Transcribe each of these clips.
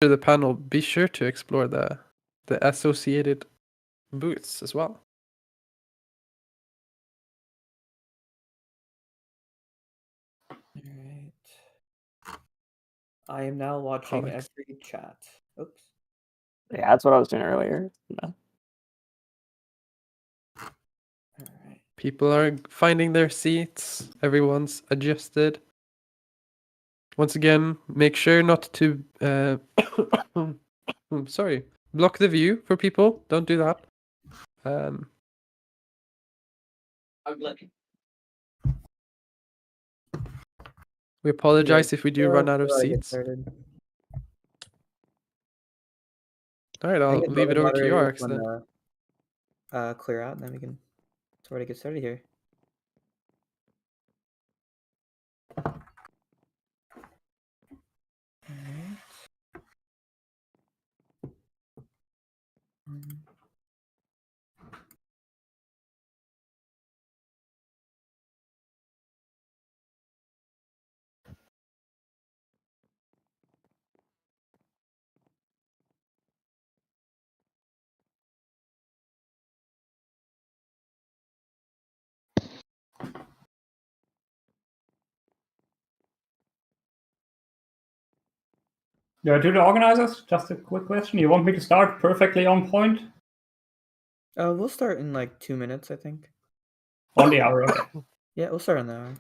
the panel, be sure to explore the associated booths as well. All right. I am now watching every chat. Oops. Yeah, that's what I was doing earlier. No. All right. People are finding their seats. Everyone's adjusted. Once again, make sure not to sorry, block the view for people. Don't do that. We apologize if we do run out of seats. All right, I'll leave it over to you, Alex, then. Clear out, and then we can sort of get started here. All right. Yeah, to the organizers, just a quick question. You want me to start perfectly on point? We'll start in like 2 minutes, I think. On the hour, okay. Yeah, we'll start on the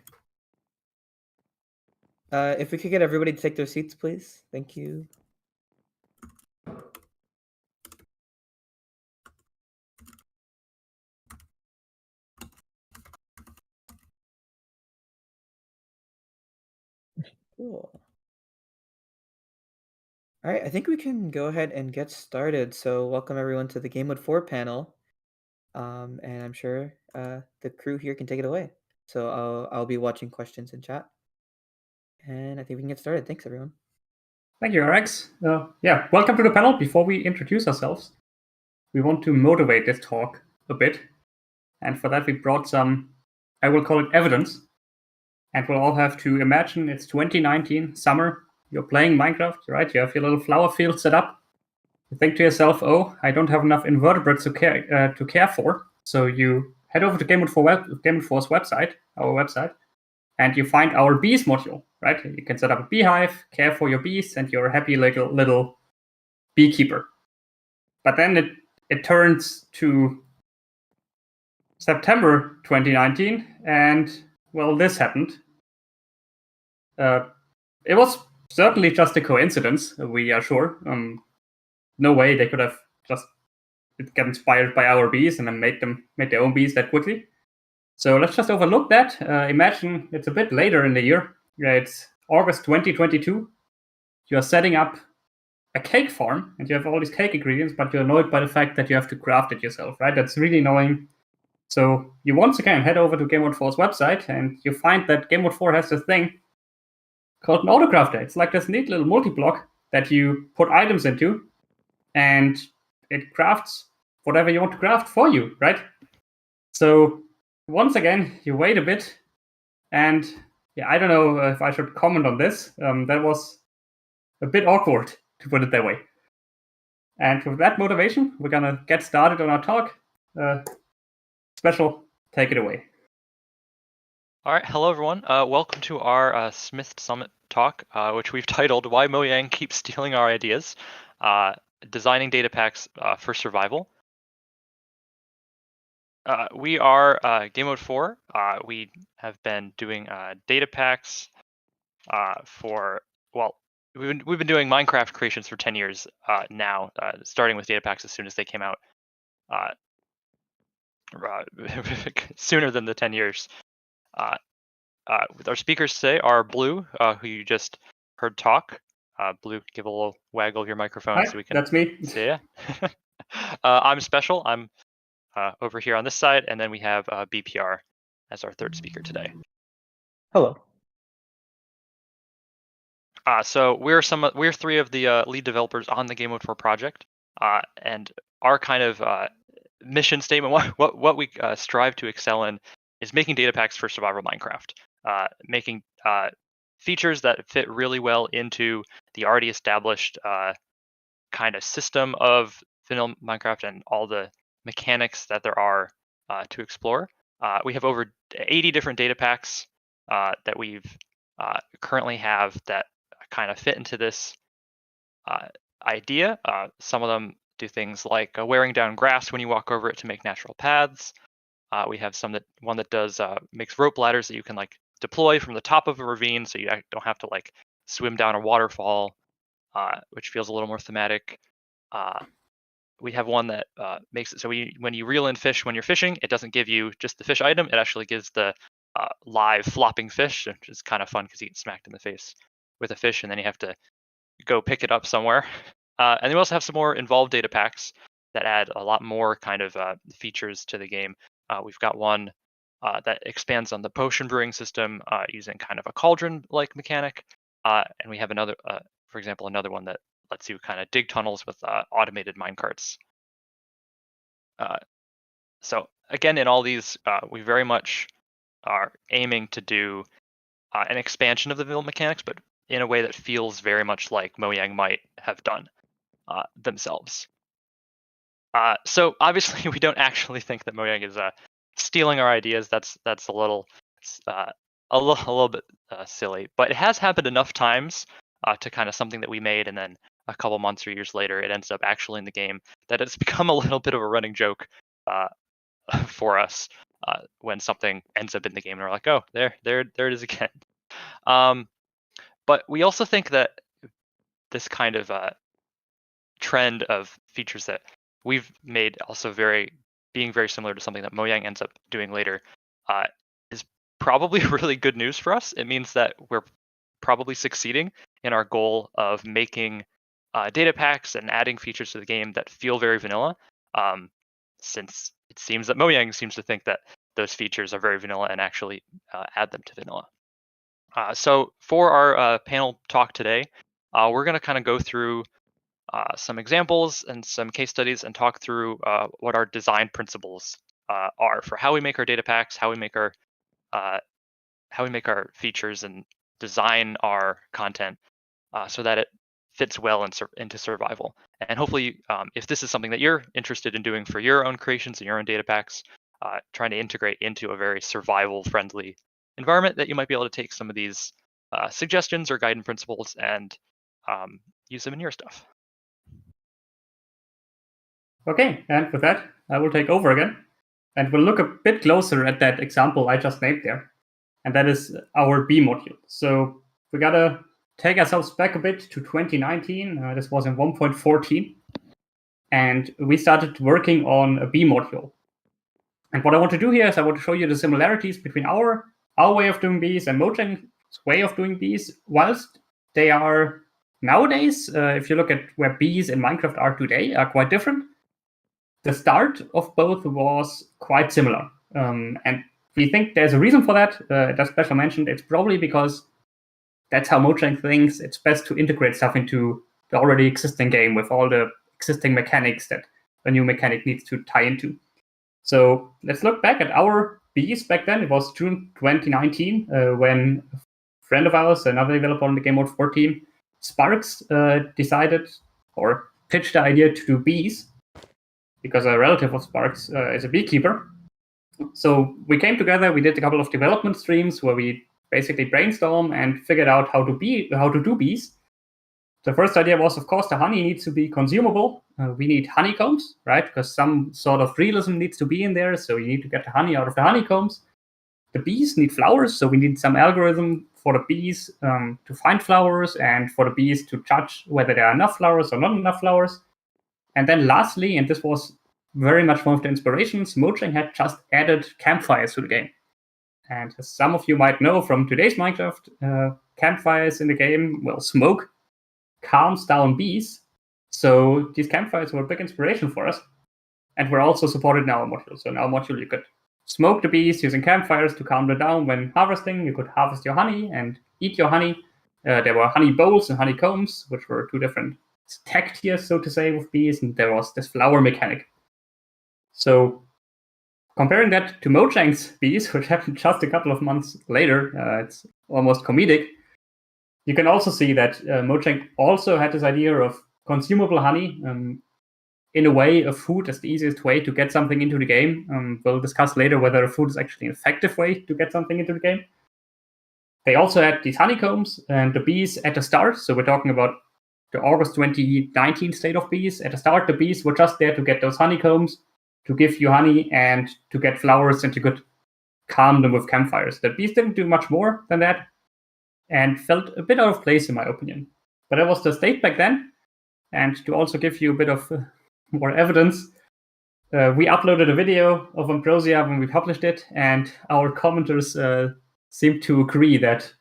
hour. If we could get everybody to take their seats, please. Thank you. Cool. All right, I think we can go ahead and get started. So welcome everyone to the Gamemode 4 panel. And I'm sure the crew here can take it away. So I'll be watching questions in chat. And I think we can get started. Thanks, everyone. Thank you, RX. Yeah, welcome to the panel. Before we introduce ourselves, we want to motivate this talk a bit. And for that, we brought some, I will call it evidence. And we'll all have to imagine it's 2019, summer. You're playing Minecraft, right? You have your little flower field set up. You think to yourself, oh, I don't have enough invertebrates to care for. So you head over to Gamemode 4's website, our website, and you find our bees module, right? You can set up a beehive, care for your bees, and you're a happy little beekeeper. But then it turns to September 2019, and well, this happened. It was certainly just a coincidence, we are sure. No way they could have just get inspired by our bees and then made their own bees that quickly. So let's just overlook that. Imagine it's a bit later in the year. It's August 2022. You're setting up a cake farm and you have all these cake ingredients, but you're annoyed by the fact that you have to craft it yourself, right? That's really annoying. So you once again head over to Gamemode 4's website and you find that Gamemode 4 has this thing called an autocrafter. It's like this neat little multi-block that you put items into and it crafts whatever you want to craft for you, right? So once again, you wait a bit, and yeah, I don't know if I should comment on this. That was a bit awkward, to put it that way. And with that motivation, we're gonna get started on our talk. Special, take it away. All right, hello everyone. Welcome to our Smith Summit talk, which we've titled "Why Mojang Keeps Stealing Our Ideas: Designing Data Packs for Survival." We are Gamemode 4. We have been doing data packs for, well, we've been doing Minecraft creations for 10 years now, starting with data packs as soon as they came out, sooner than the 10 years. With our speakers today are Blue, who you just heard talk. Blue, give a little waggle of your microphone. Hi, so we can. That's me. See ya. I'm Special. I'm over here on this side, and then we have BPR as our third speaker today. Hello. So we're three of the lead developers on the Gamemode 4 project, and our kind of mission statement, what we strive to excel in, is making data packs for survival Minecraft, making features that fit really well into the already established kind of system of vanilla Minecraft and all the mechanics that there are to explore. We have over 80 different data packs that we've currently have that kind of fit into this idea. Some of them do things like wearing down grass when you walk over it to make natural paths. We have one that does makes rope ladders that you can like deploy from the top of a ravine, so you don't have to like swim down a waterfall, which feels a little more thematic. We have one that makes it so when you reel in fish when you're fishing, it doesn't give you just the fish item. It actually gives the live flopping fish, which is kind of fun because you get smacked in the face with a fish, and then you have to go pick it up somewhere. And then we also have some more involved data packs that add a lot more kind of features to the game. We've got one that expands on the potion brewing system using kind of a cauldron-like mechanic. And we have another, for example, another one that lets you kind of dig tunnels with automated minecarts. So again, in all these, we very much are aiming to do an expansion of the vanilla mechanics, but in a way that feels very much like Mojang might have done themselves. So obviously, we don't actually think that Mojang is stealing our ideas. That's a little bit silly, but it has happened enough times to kind of something that we made, and then a couple months or years later, it ends up actually in the game, that it's become a little bit of a running joke for us when something ends up in the game, and we're like, oh, there it is again. But we also think that this kind of trend of features that we've made also being very similar to something that Mojang ends up doing later is probably really good news for us. It means that we're probably succeeding in our goal of making data packs and adding features to the game that feel very vanilla, since it seems that Mojang seems to think that those features are very vanilla and actually add them to vanilla. So for our panel talk today, we're going to kind of go through some examples and some case studies and talk through what our design principles are for how we make our data packs, how we make our features and design our content so that it fits well into survival. And hopefully, if this is something that you're interested in doing for your own creations and your own data packs, trying to integrate into a very survival-friendly environment, that you might be able to take some of these suggestions or guiding principles and use them in your stuff. Okay, and with that, I will take over again. And we'll look a bit closer at that example I just named there. And that is our B module. So we gotta take ourselves back a bit to 2019. This was in 1.14. And we started working on a B module. And what I want to do here is I want to show you the similarities between our way of doing bees and Mojang's way of doing bees, whilst they are nowadays, if you look at where bees in Minecraft are today, are quite different. The start of both was quite similar. And we think there's a reason for that. As Special mentioned, it's probably because that's how Mojang thinks it's best to integrate stuff into the already existing game with all the existing mechanics that a new mechanic needs to tie into. So let's look back at our bees back then. It was June 2019 when a friend of ours, another developer on the Gamemode 4 team, Sparks, decided or pitched the idea to do bees, because a relative of Sparks is a beekeeper. So we came together, we did a couple of development streams where we basically brainstormed and figured out how to do bees. The first idea was, of course, the honey needs to be consumable. We need honeycombs, right? Because some sort of realism needs to be in there, so you need to get the honey out of the honeycombs. The bees need flowers, so we need some algorithm for the bees to find flowers and for the bees to judge whether there are enough flowers or not enough flowers. And then lastly, and this was very much one of the inspirations, Mojang had just added campfires to the game. And as some of you might know from today's Minecraft, campfires in the game, well, smoke calms down bees. So these campfires were a big inspiration for us. And we're also supported in our module. So in our module, you could smoke the bees using campfires to calm them down when harvesting. You could harvest your honey and eat your honey. There were honey bowls and honeycombs, which were two different tech tiers, so to say, with bees. And there was this flower mechanic. So comparing that to Mojang's bees, which happened just a couple of months later, it's almost comedic. You can also see that Mojang also had this idea of consumable honey. In a way, a food is the easiest way to get something into the game. We'll discuss later whether a food is actually an effective way to get something into the game. They also had these honeycombs and the bees at the start. So we're talking about the August 2019 state of bees. At the start, the bees were just there to get those honeycombs, to give you honey, and to get flowers, and you could calm them with campfires. The bees didn't do much more than that, and felt a bit out of place, in my opinion. But that was the state back then. And to also give you a bit of more evidence, we uploaded a video of Ambrosia when we published it, and our commenters seemed to agree that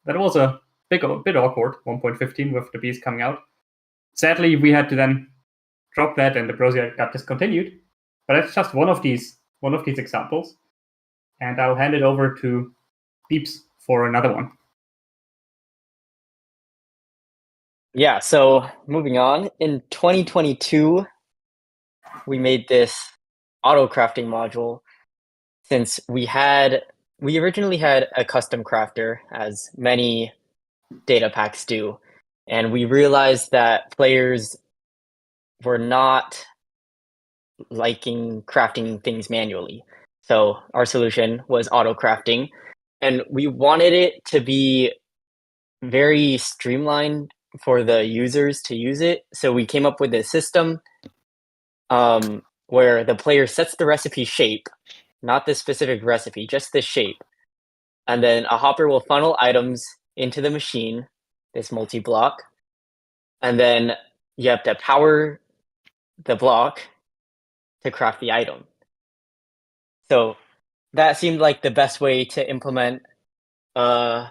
that was a bit awkward, 1.15 with the bees coming out. Sadly, we had to then drop that, and Ambrosia got discontinued. But that's just one of these examples, and I'll hand it over to Beeps for another one. Yeah, so moving on, in 2022, we made this auto crafting module since we originally had a custom crafter, as many data packs do, and we realized that players were not liking crafting things manually. So our solution was auto crafting, and we wanted it to be very streamlined for the users to use it. So we came up with a system where the player sets the recipe shape, not the specific recipe, just the shape. And then a hopper will funnel items into the machine, this multi-block. And then you have to power the block to craft the item. So that seemed like the best way to implement an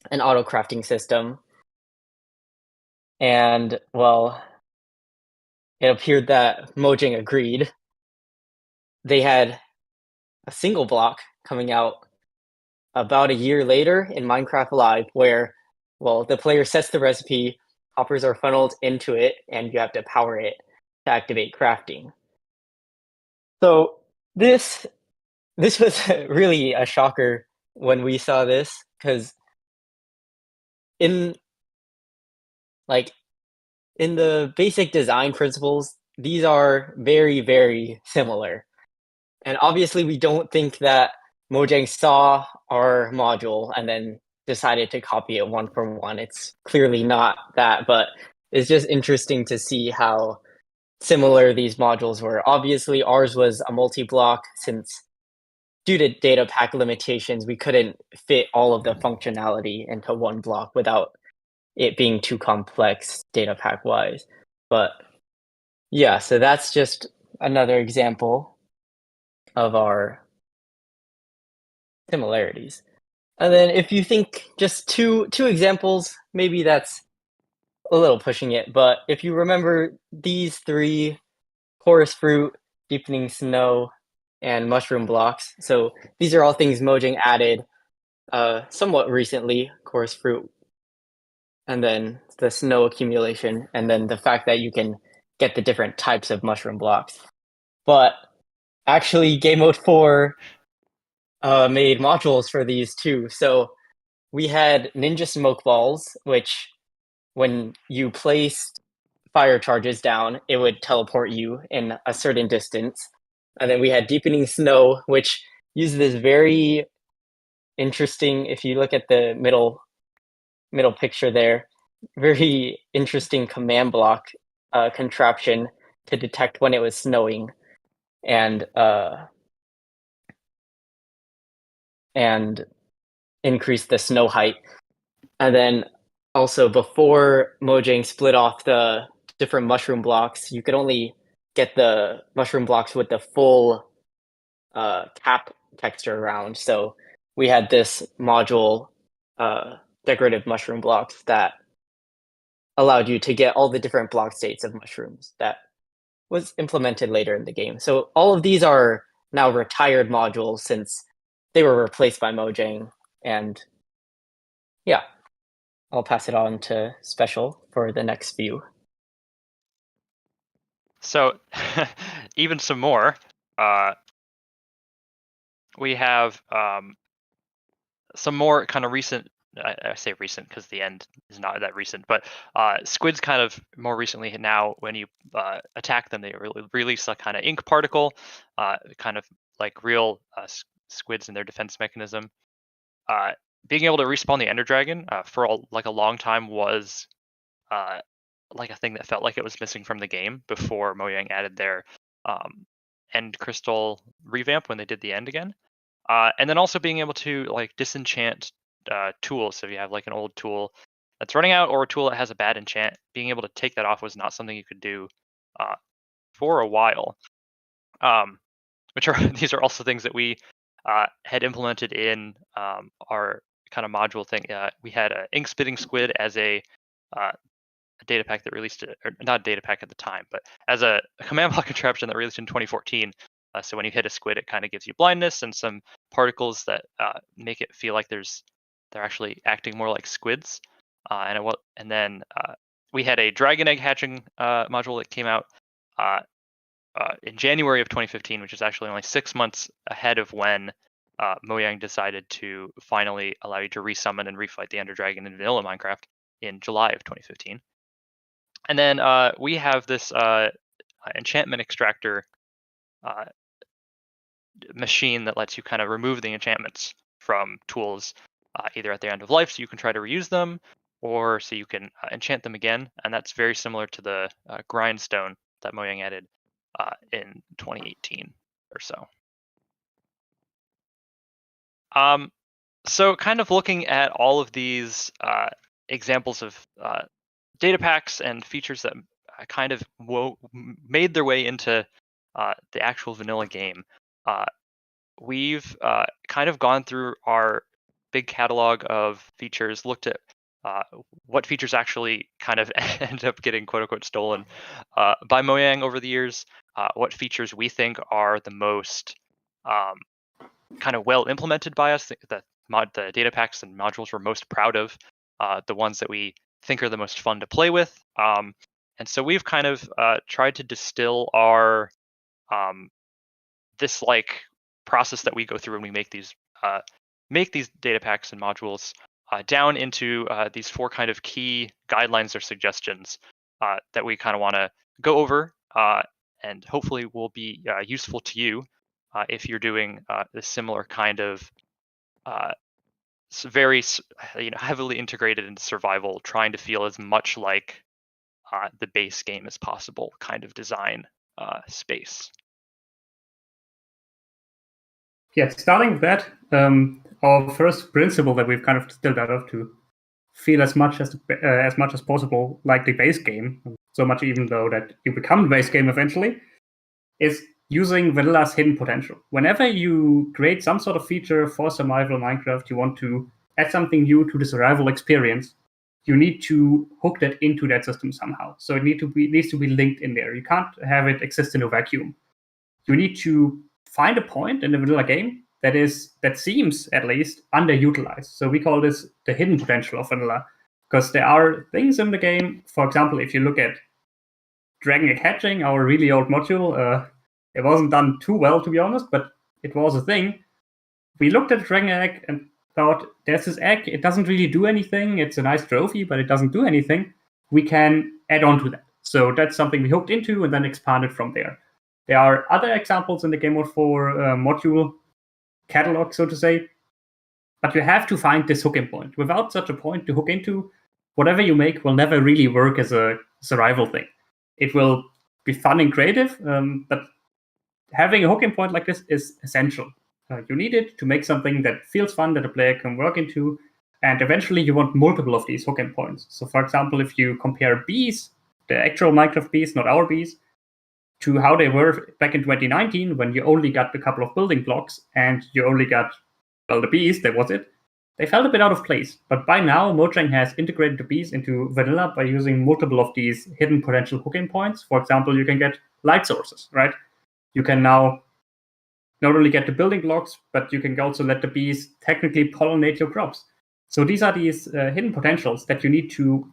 auto crafting system. And well, it appeared that Mojang agreed. They had a single block coming out about a year later in Minecraft Live, where, well, the player sets the recipe, hoppers are funneled into it, and you have to power it to activate crafting. So this was really a shocker when we saw this, because in the basic design principles, these are very, very similar. And obviously, we don't think that Mojang saw our module and then decided to copy it one for one. It's clearly not that, but it's just interesting to see how similar these modules were. Obviously, ours was a multi-block, since due to data pack limitations, we couldn't fit all of the functionality into one block without it being too complex data pack wise. But yeah, so that's just another example of our similarities. And then if you think just two examples, maybe that's a little pushing it, but if you remember these three: chorus fruit, deepening snow, and mushroom blocks. So these are all things Mojang added somewhat recently: chorus fruit, and then the snow accumulation, and then the fact that you can get the different types of mushroom blocks. But actually, Gamemode 4 made modules for these too. So we had ninja smoke balls, which when you placed fire charges down, it would teleport you in a certain distance. And then we had deepening snow, which used this very interesting, if you look at the middle picture there, very interesting command block contraption to detect when it was snowing, and increase the snow height. And then also, before Mojang split off the different mushroom blocks, you could only get the mushroom blocks with the full cap texture around. So we had this module, decorative mushroom blocks, that allowed you to get all the different block states of mushrooms that was implemented later in the game. So all of these are now retired modules since they were replaced by Mojang. And yeah, I'll pass it on to Special for the next few. So even some more. We have some more kind of recent I say recent because the end is not that recent, but squids kind of more recently now, when you attack them, they release a kind of ink particle, kind of like real squids in their defense mechanism. Being able to respawn the Ender Dragon for a long time was like a thing that felt like it was missing from the game before Mojang added their End Crystal revamp when they did the end again. And then also being able to like disenchant tools. So if you have like an old tool that's running out or a tool that has a bad enchant, being able to take that off was not something you could do for a while. Which are these are also things that we had implemented in our kind of module thing. We had an ink spitting squid as a data pack that released it, or not a data pack at the time, but as a command block contraption that released in 2014. So when you hit a squid, it kind of gives you blindness and some particles that make it feel like they're actually acting more like squids. And then we had a dragon egg hatching module that came out in January of 2015, which is actually only 6 months ahead of when Mojang decided to finally allow you to resummon and refight the Ender Dragon in vanilla Minecraft in July of 2015. And then we have this enchantment extractor machine that lets you kind of remove the enchantments from tools either at their end of life so you can try to reuse them, or so you can enchant them again. And that's very similar to the grindstone that Mojang added in 2018 or so. So kind of looking at all of these examples of data packs and features that kind of made their way into the actual vanilla game, we've kind of gone through our big catalog of features, looked at what features actually kind of end up getting quote unquote stolen by Mojang over the years, what features we think are the most kind of well implemented by us, the data packs and modules we're most proud of, the ones that we think are the most fun to play with. And so we've kind of tried to distill our this like process that we go through when we make these data packs and modules down into these 4 kind of key guidelines or suggestions that we kind of want to go over and hopefully will be useful to you if you're doing this similar kind of very heavily integrated into survival, trying to feel as much like the base game as possible kind of design space. Yeah, starting with that, our first principle that we've kind of distilled out of to feel as much as possible like the base game, so much even though that you become the base game eventually, is using vanilla's hidden potential. Whenever you create some sort of feature for survival Minecraft, you want to add something new to the survival experience, you need to hook that into that system somehow. So it needs to be linked in there. You can't have it exist in a vacuum. You need to find a point in the vanilla game that seems at least underutilized. So we call this the hidden potential of vanilla, because there are things in the game. For example, if you look at Dragon Egg Hatching, our really old module, it wasn't done too well, to be honest, but it was a thing. We looked at Dragon Egg and thought, there's this egg, it doesn't really do anything. It's a nice trophy, but it doesn't do anything. We can add on to that. So that's something we hooked into and then expanded from there. There are other examples in the Gamemode 4 module catalog, so to say, but you have to find this hooking point. Without such a point to hook into, whatever you make will never really work as a survival thing. It will be fun and creative, but having a hooking point like this is essential. You need it to make something that feels fun, that a player can work into, and eventually you want multiple of these hooking points. So for example, if you compare bees, the actual Minecraft bees, not our bees, to how they were back in 2019, when you only got a couple of building blocks and you only got, well, the bees, that was it. They felt a bit out of place. But by now, Mojang has integrated the bees into vanilla by using multiple of these hidden potential hooking points. For example, you can get light sources, right? You can now not only get the building blocks, but you can also let the bees technically pollinate your crops. So these are these hidden potentials that you need to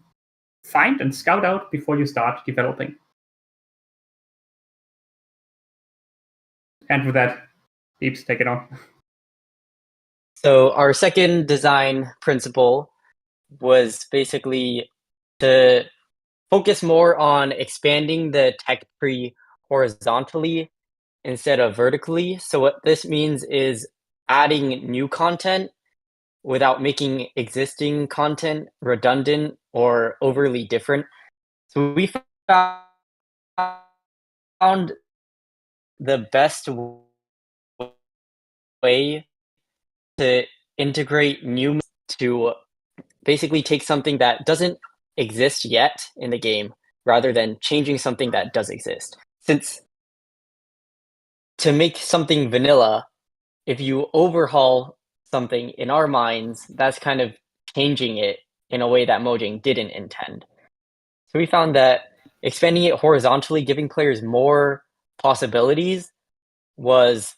find and scout out before you start developing. And with that, Deeps, take it on. So our second design principle was basically to focus more on expanding the tech tree horizontally instead of vertically. So what this means is adding new content without making existing content redundant or overly different. So we found the best way to integrate new to basically take something that doesn't exist yet in the game rather than changing something that does exist. Since to make something vanilla, if you overhaul something in our minds, that's kind of changing it in a way that Mojang didn't intend. So we found that expanding it horizontally, giving players more possibilities, was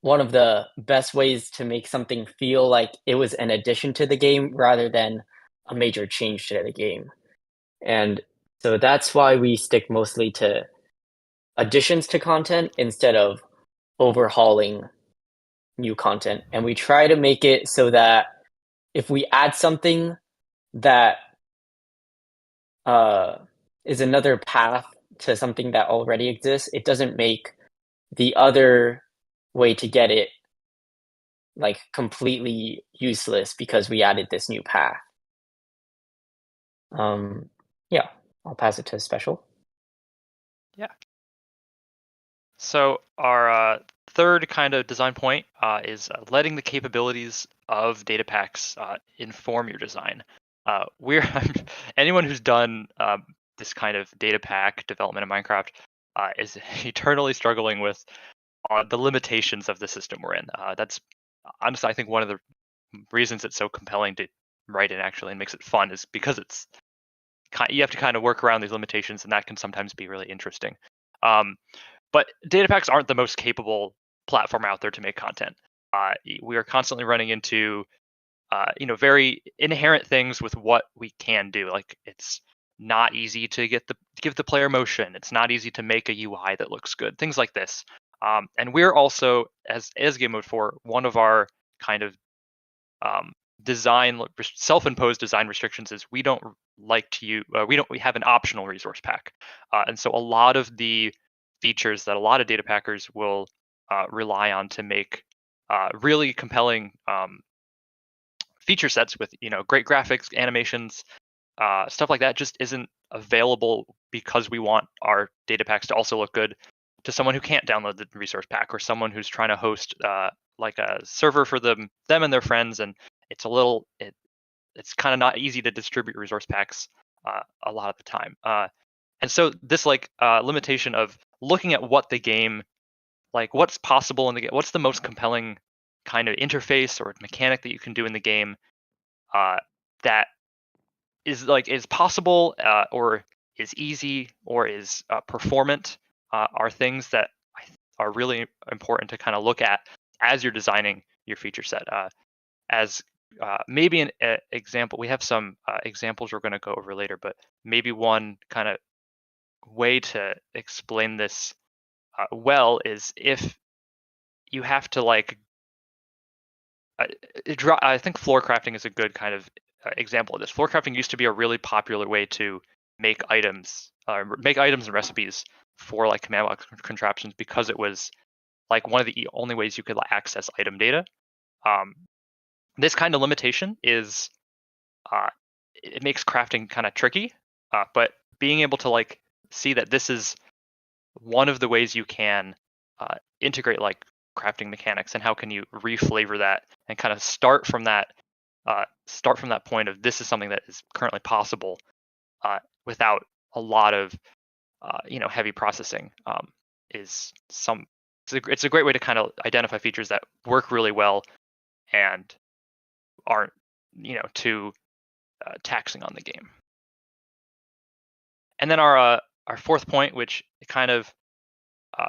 one of the best ways to make something feel like it was an addition to the game rather than a major change to the game. And so that's why we stick mostly to additions to content instead of overhauling new content. And we try to make it so that if we add something that is another path to something that already exists, it doesn't make the other way to get it like completely useless because we added this new path. Yeah, I'll pass it to Special. So our third kind of design point is letting the capabilities of data packs inform your design. We're anyone who's done this kind of data pack development in Minecraft is eternally struggling with the limitations of the system we're in. That's honestly, I think, one of the reasons it's so compelling to write it actually and makes it fun is because it's you have to kind of work around these limitations, and that can sometimes be really interesting. But data packs aren't the most capable platform out there to make content. We are constantly running into very inherent things with what we can do. Like, it's not easy to give the player motion. It's not easy to make a UI that looks good. Things like this. And we're also, as Gamemode 4, one of our kind of self-imposed design restrictions is we don't like to use we have an optional resource pack, and so a lot of the features that a lot of data packers will rely on to make really compelling feature sets with great graphics, animations, stuff like that just isn't available because we want our data packs to also look good to someone who can't download the resource pack, or someone who's trying to host like a server for them and their friends, and it's it's kind of not easy to distribute resource packs a lot of the time. And so this limitation of looking at what the game, like what's possible in the game, what's the most compelling kind of interface or mechanic that you can do in the game that is possible or is easy or is performant, are things that are really important to kind of look at as you're designing your feature set. As maybe an example, we have some examples we're going to go over later, but maybe one kind of way to explain this well is if you have to I think floor crafting is a good kind of example of this. Floor crafting used to be a really popular way to make items and recipes for like command box contraptions because it was like one of the only ways you could access item data. This kind of limitation is it makes crafting kind of tricky, but being able to see that this is one of the ways you can integrate crafting mechanics, and how can you reflavor that and kind of start from that point of this is something that is currently possible without a lot of heavy processing. It's a great way to kind of identify features that work really well and aren't too taxing on the game. And then our fourth point, which kind of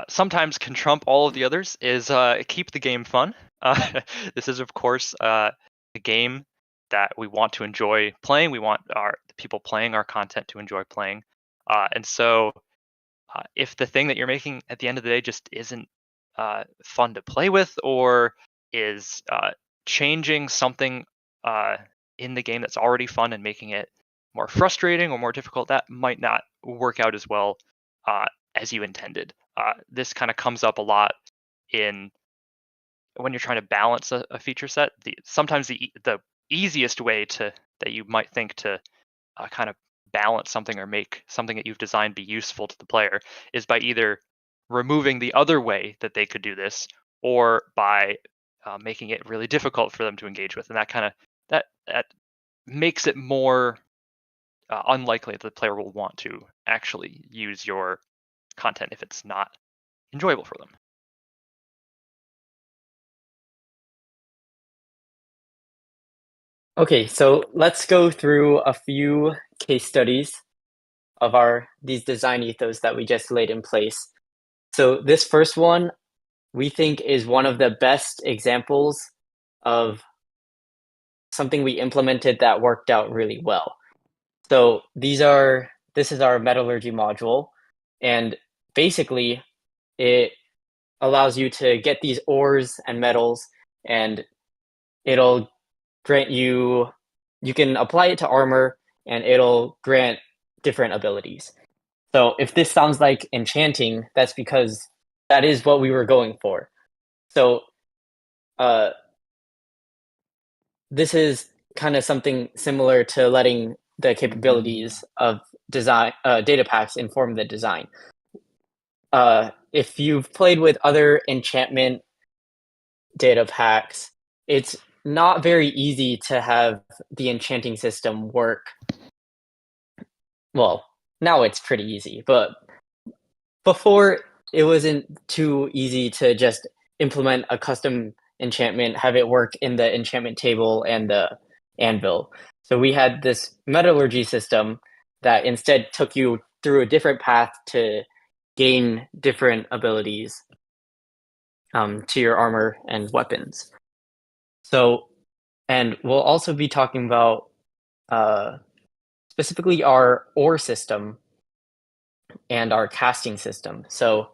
sometimes can trump all of the others, is keep the game fun. This is, of course, a game that we want to enjoy playing. We want the people playing our content to enjoy playing. And so if the thing that you're making at the end of the day just isn't fun to play with, or is changing something in the game that's already fun and making it more frustrating or more difficult, that might not work out as well as you intended. This kind of comes up a lot in when you're trying to balance a feature set. Sometimes the easiest way that you might think to kind of balance something or make something that you've designed be useful to the player is by either removing the other way that they could do this, or by making it really difficult for them to engage with, and that makes it more unlikely that the player will want to actually use your content if it's not enjoyable for them. Okay, so let's go through a few case studies of these design ethos that we just laid in place. So this first one, we think, is one of the best examples of something we implemented that worked out really well. So this is our metallurgy module, and basically it allows you to get these ores and metals, and it'll grant you can apply it to armor, and it'll grant different abilities. So if this sounds like enchanting, that's because that is what we were going for. So this is kind of something similar to letting the capabilities of design data packs inform the design. If you've played with other enchantment data packs, it's not very easy to have the enchanting system work. Well, now it's pretty easy, but before it wasn't too easy to just implement a custom enchantment, have it work in the enchantment table and the anvil. So we had this metallurgy system that instead took you through a different path to gain different abilities to your armor and weapons. So, and we'll also be talking about specifically our ore system and our casting system. So,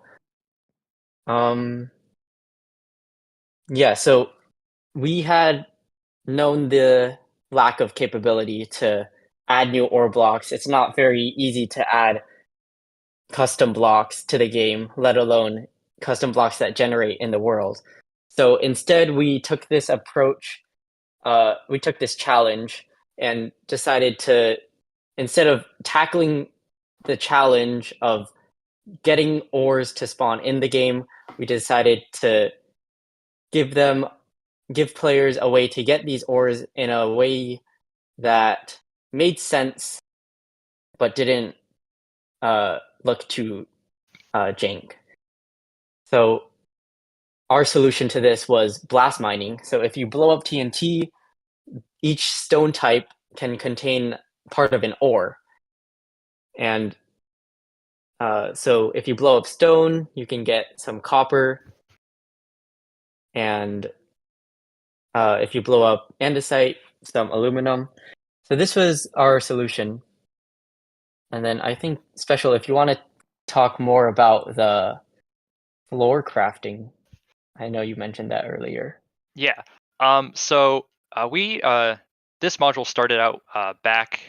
yeah, so we had known the lack of capability to add new ore blocks. It's not very easy to add custom blocks to the game, let alone custom blocks that generate in the world. So instead, we took this approach, we took this challenge and decided to, instead of tackling the challenge of getting ores to spawn in the game, we decided to give players a way to get these ores in a way that made sense but didn't look too jank. So our solution to this was blast mining. So if you blow up TNT, each stone type can contain part of an ore. And so if you blow up stone, you can get some copper. And if you blow up andesite, some aluminum. So this was our solution. And then I think, Special, if you want to talk more about the floor crafting, I know you mentioned that earlier. Yeah. So we this module started out back,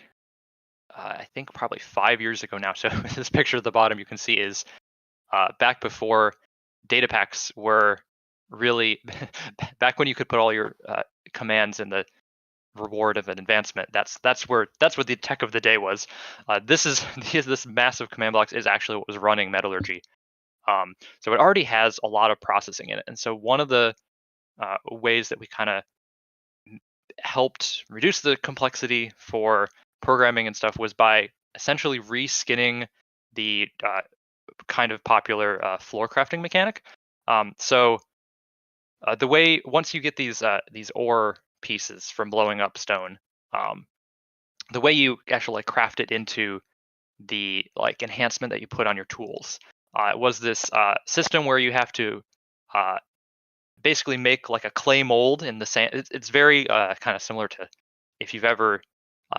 I think probably 5 years ago now. So this picture at the bottom you can see is back before data packs were really back when you could put all your commands in the reward of an advancement. That's what the tech of the day was. This massive command blocks is actually what was running metallurgy. So it already has a lot of processing in it, and so one of the ways that we kind of helped reduce the complexity for programming and stuff was by essentially reskinning the kind of popular floor crafting mechanic. So the way once you get these ore pieces from blowing up stone, the way you actually craft it into the enhancement that you put on your tools was this system where you have to basically make like a clay mold in the sand. It's very kind of similar to if you've ever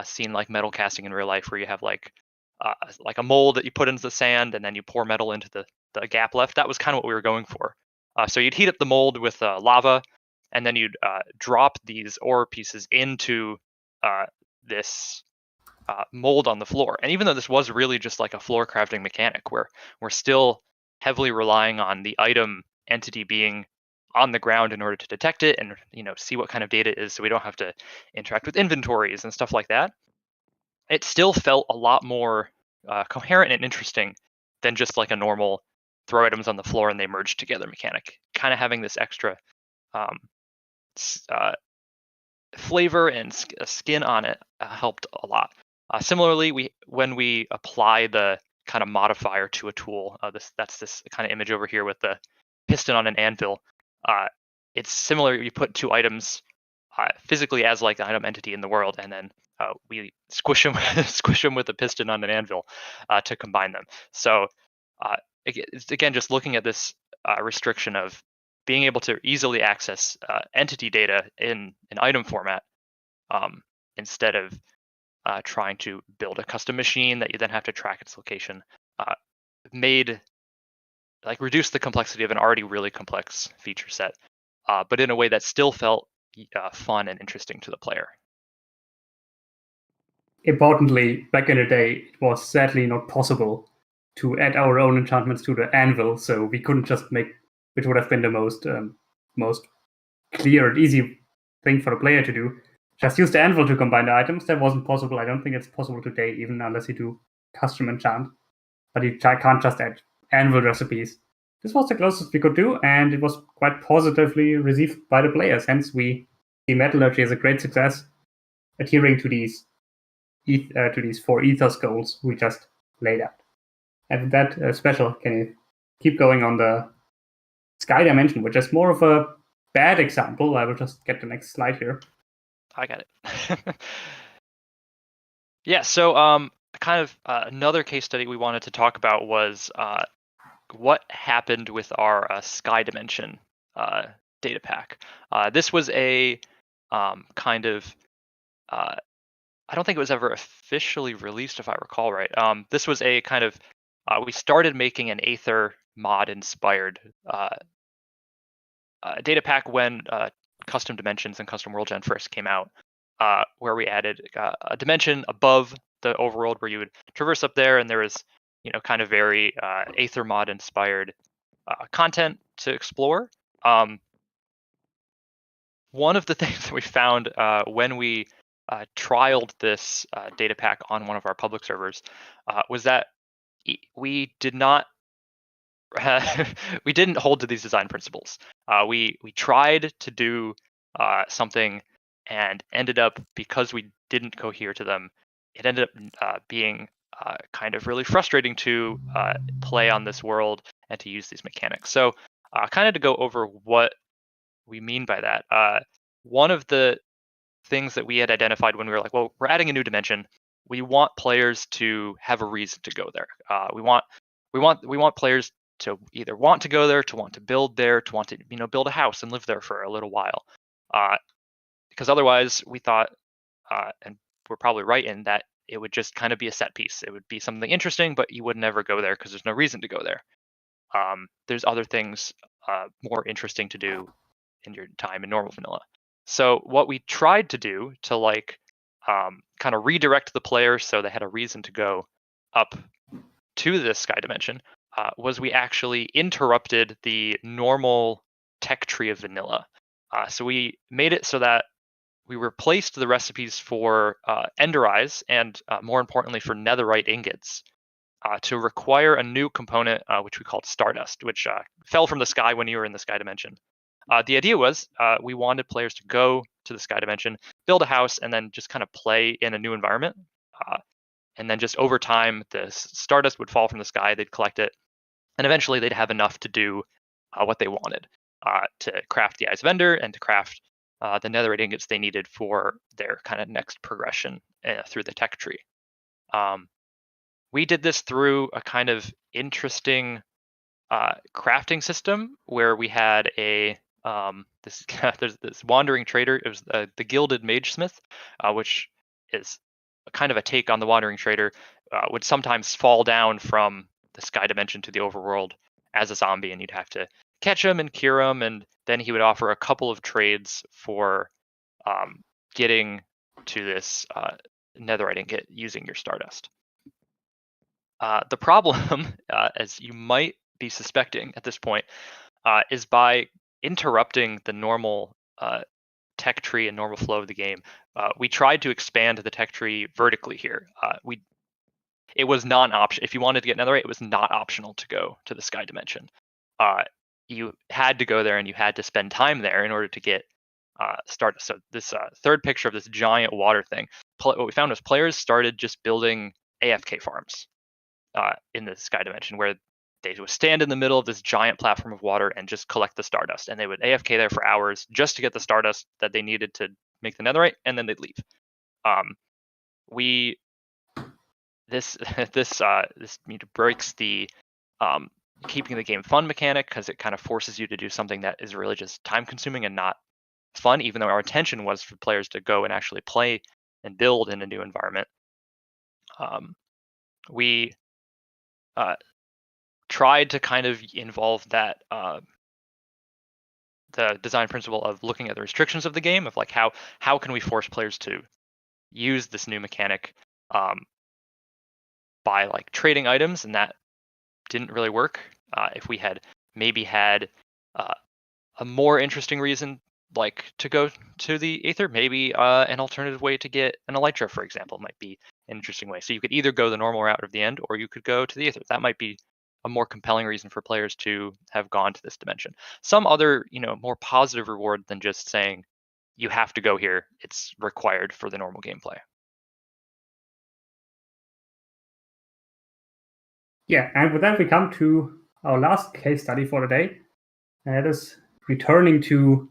seen like metal casting in real life, where you have like a mold that you put into the sand and then you pour metal into the gap left. That was kind of what we were going for. So you'd heat up the mold with lava, and then you'd drop these ore pieces into this mold on the floor. And even though this was really just like a floor crafting mechanic, where we're still heavily relying on the item entity being on the ground in order to detect it and see what kind of data it is, so we don't have to interact with inventories and stuff like that. It still felt a lot more coherent and interesting than just like a normal throw items on the floor and they merge together mechanic. Kind of having this extra flavor and skin on it helped a lot. Similarly, when we apply the kind of modifier to a tool, that's this kind of image over here with the piston on an anvil. It's similar. You put two items physically as like an item entity in the world, and then we squish them with a piston on an anvil to combine them. So it's again just looking at this restriction of being able to easily access entity data in an item format instead of trying to build a custom machine that you then have to track its location. Reduced the complexity of an already really complex feature set, but in a way that still felt fun and interesting to the player. Importantly, back in the day, it was sadly not possible to add our own enchantments to the anvil, so we couldn't just make, which would have been the most clear and easy thing for a player to do, just use the anvil to combine the items. That wasn't possible. I don't think it's possible today, even unless you do custom enchant. But you can't just add anvil recipes. This was the closest we could do, and it was quite positively received by the players. Hence, we see metallurgy as a great success, adhering to these 4 ethos goals we just laid out. And with that, Special, can you keep going on the sky dimension, which is more of a bad example? I will just get the next slide here. I got it. Yeah, so kind of another case study we wanted to talk about was what happened with our sky dimension data pack. This was a kind of I don't think it was ever officially released, if I recall right. This was a kind of we started making an Aether mod inspired data pack when custom dimensions and custom world gen first came out, where we added a dimension above the overworld where you would traverse up there, and there was kind of very Aether mod inspired content to explore. One of the things that we found when we trialed this data pack on one of our public servers was that we did not we didn't hold to these design principles. We tried to do something and ended up, because we didn't cohere to them, it ended up being kind of really frustrating to play on this world and to use these mechanics. So kind of to go over what we mean by that. One of the things that we had identified when we were like, well, we're adding a new dimension. We want players to have a reason to go there. We want players to either want to go there, to want to build there, to want to build a house and live there for a little while. Because otherwise, we thought, and we're probably right in that, it would just kind of be a set piece. It would be something interesting, but you would never go there because there's no reason to go there. There's other things more interesting to do in your time in normal vanilla. So what we tried to do to kind of redirect the player so they had a reason to go up to this sky dimension was we actually interrupted the normal tech tree of vanilla. So we made it so that we replaced the recipes for ender eyes and more importantly for netherite ingots to require a new component which we called stardust, which fell from the sky when you were in the sky dimension. The idea was we wanted players to go to the sky dimension, build a house, and then just kind of play in a new environment. And then just over time, the stardust would fall from the sky, they'd collect it, and eventually they'd have enough to do what they wanted, to craft the Eyes of Ender and to craft the netherite ingots they needed for their kind of next progression through the tech tree. We did this through a kind of interesting crafting system where we had there's this wandering trader. It was the Gilded Magesmith, which is kind of a take on the wandering trader. Would sometimes fall down from the sky dimension to the overworld as a zombie, and you'd have to catch him and cure him, and then he would offer a couple of trades for getting to this netherite ingot using your Stardust. The problem, as you might be suspecting at this point, is by interrupting the normal tech tree and normal flow of the game. We tried to expand the tech tree vertically here. It was non-option. If you wanted to get netherite, it was not optional to go to the sky dimension. You had to go there and you had to spend time there in order to get Stardust. So this third picture of this giant water thing, what we found was players started just building AFK farms in the sky dimension, where they would stand in the middle of this giant platform of water and just collect the Stardust, and they would AFK there for hours just to get the Stardust that they needed to make the netherite, and then they'd leave. This breaks the keeping the game fun mechanic, because it kind of forces you to do something that is really just time consuming and not fun, even though our intention was for players to go and actually play and build in a new environment. We tried to kind of involve that the design principle of looking at the restrictions of the game, of like how can we force players to use this new mechanic by like trading items, and that didn't really work. If we had maybe had a more interesting reason, like to go to the Aether, maybe an alternative way to get an Elytra, for example, might be an interesting way. So you could either go the normal route of the end, or you could go to the Aether. That might be a more compelling reason for players to have gone to this dimension. Some other, more positive reward than just saying you have to go here. It's required for the normal gameplay. Yeah, and with that we come to our last case study for today. And that is returning to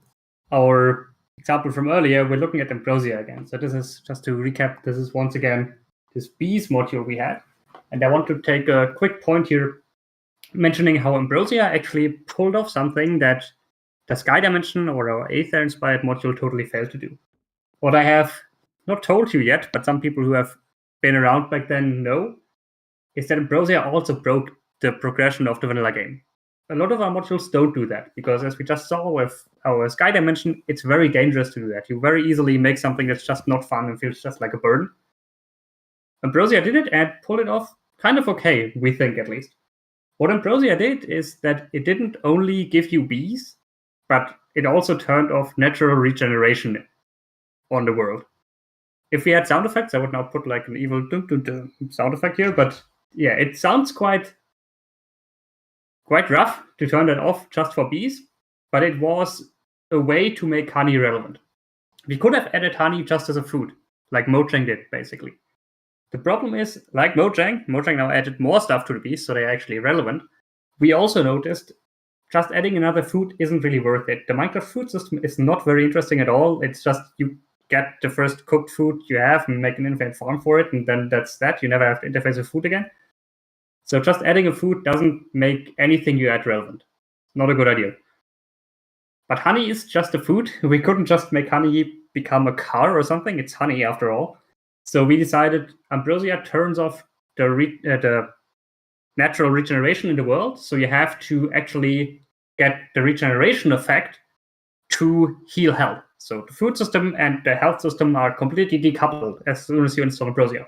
our example from earlier. We're looking at Ambrosia again. So this is, just to recap, this is once again this bees module we had. And I want to take a quick point here, mentioning how Ambrosia actually pulled off something that the Sky Dimension or our Aether-inspired module totally failed to do. What I have not told you yet, but some people who have been around back then know, is that Ambrosia also broke the progression of the vanilla game. A lot of our modules don't do that, because as we just saw with our Sky Dimension, it's very dangerous to do that. You very easily make something that's just not fun and feels just like a burden. Ambrosia did it and pulled it off kind of okay, we think at least. What Ambrosia did is that it didn't only give you bees, but it also turned off natural regeneration on the world. If we had sound effects, I would now put like an evil dum-dum-dum sound effect here, but yeah, it sounds quite rough to turn that off just for bees, but it was a way to make honey relevant. We could have added honey just as a food, like Mojang did, basically. The problem is, like Mojang now added more stuff to the bees, so they're actually relevant. We also noticed just adding another food isn't really worth it. The Minecraft food system is not very interesting at all. It's just you get the first cooked food you have and make an infinite farm for it, and then that's that. You never have to interface with food again. So just adding a food doesn't make anything you add relevant. Not a good idea. But honey is just a food. We couldn't just make honey become a car or something. It's honey after all. So we decided Ambrosia turns off the natural regeneration in the world. So you have to actually get the regeneration effect to heal health. So the food system and the health system are completely decoupled as soon as you install Ambrosia.